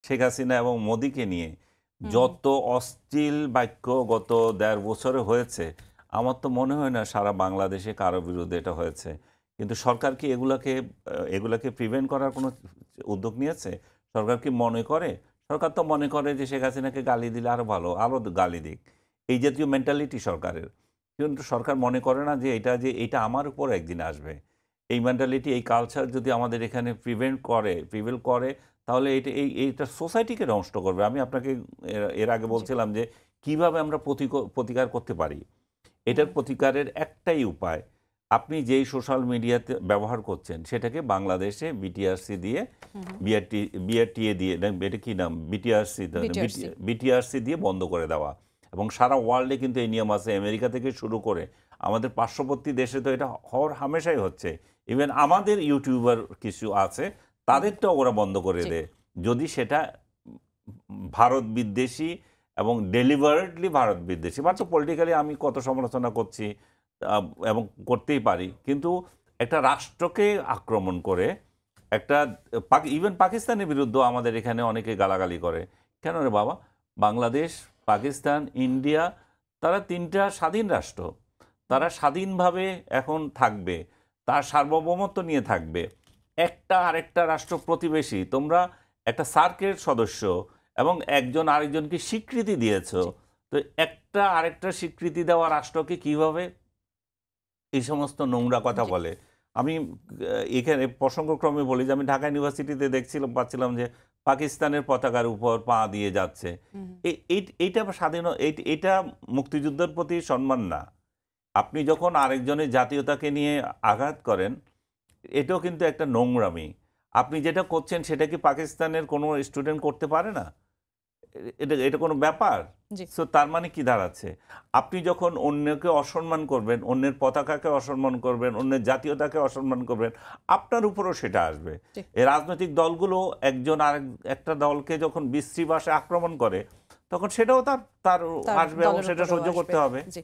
শেখ হাসিনা এবং মোদিকে নিয়ে যত অশ্লীল বাক্য গত ১.৫ বছরে হয়েছে, আমার তো মনে হয় না সারা বাংলাদেশে কারো বিরুদ্ধে এটা হয়েছে। কিন্তু সরকার কি এগুলাকে প্রিভেন্ট করার কোনো উদ্যোগ নিয়েছে? সরকার কি মনে করে? সরকার তো মনে করে যে শেখ হাসিনাকে গালি দিলে আরো ভালো, আরো গালি দিক। এই জাতীয় মেন্টালিটি সরকারের। কিন্তু সরকার মনে করে না যে এটা আমার উপর একদিন আসবে। এই মেন্টালিটি, এই কালচার যদি আমাদের এখানে প্রিভেল করে, তাহলে এইটা সোসাইটিকে নষ্ট করবে। আমি আপনাকে এর আগে জি। বলছিলাম যে কিভাবে আমরা প্রতিকার করতে পারি। হুম, এটার প্রতিকারের একটাই উপায়, আপনি যেই সোশ্যাল মিডিয়াতে ব্যবহার করছেন সেটাকে বাংলাদেশে বিটিআরসি দিয়ে, হুম, হুম। বিআরটিএ দিয়ে, না এটা কি নাম, বিটিআরসি, বিটিআরসি। বিটিআরসি দিয়ে বন্ধ করে দেওয়া। এবং সারা ওয়ার্ল্ডে কিন্তু এই নিয়ম আছে, আমেরিকা থেকে শুরু করে আমাদের পার্শ্ববর্তী দেশে তো এটা হওয়ার হামেশাই হচ্ছে। ইভেন আমাদের ইউটিউবার কিছু আছে, হুম, হুম। তাদেরটাও ওরা বন্ধ করে জি। দেয় যদি সেটা ভারত বিদ্বেষী এবং ডেলিভারেটলি ভারত বিদ্বেষী। জি। মাত্র পলিটিক্যালি আমি কত সমালোচনা করছি এবং করতেই পারি, কিন্তু একটা রাষ্ট্রকে আক্রমণ করে একটা ইভেন পাকিস্তানের বিরুদ্ধেও আমাদের এখানে অনেকে গালাগালি করে। কেন রে বাবা? বাংলাদেশ, পাকিস্তান, ইন্ডিয়া, তারা ৩টা স্বাধীন রাষ্ট্র। হুম, তারা স্বাধীনভাবে এখন থাকবে, তার সার্বভৌমত্ব নিয়ে থাকবে। একটা আরেকটা রাষ্ট্র প্রতিবেশী, তোমরা একটা সার্কের সদস্য এবং একজন আরেকজনকে স্বীকৃতি দিয়েছ। জি। তো একটা আরেকটা স্বীকৃতি দেওয়া রাষ্ট্রকে কিভাবে এই সমস্ত নোংরা কথা জি। বলে? আমি এখানে প্রসঙ্গক্রমে বলি যে আমি ঢাকা ইউনিভার্সিটিতে পাচ্ছিলাম যে পাকিস্তানের পতাকার উপর পা দিয়ে যাচ্ছে। হুম, হুম। এইটা এইটা মুক্তিযুদ্ধের প্রতি সম্মান না। আপনি যখন আরেকজনের জাতীয়তাকে নিয়ে আঘাত করেন, এটাও কিন্তু একটা নোংরামি। আপনি যেটা করছেন সেটা কি পাকিস্তানের কোনো স্টুডেন্ট করতে পারে না? এটা এটা কোনো ব্যাপার? জি। সো তার মানে কি দাঁড়াচ্ছে? আপনি যখন অন্যকে অসম্মান করবেন, অন্যের পতাকাকে অসম্মান করবেন, অন্যের জাতীয়তাকে অসম্মান করবেন, আপনার উপরেও সেটা আসবে। জি। এই রাজনৈতিক দলগুলো একজন একটা দলকে যখন বিশ্রী ভাষায় আক্রমণ করে, তখন সেটাও তার তার তার আসবে এবং দলের সেটা উপরেও সহ্য আসবে। করতে হবে। জি।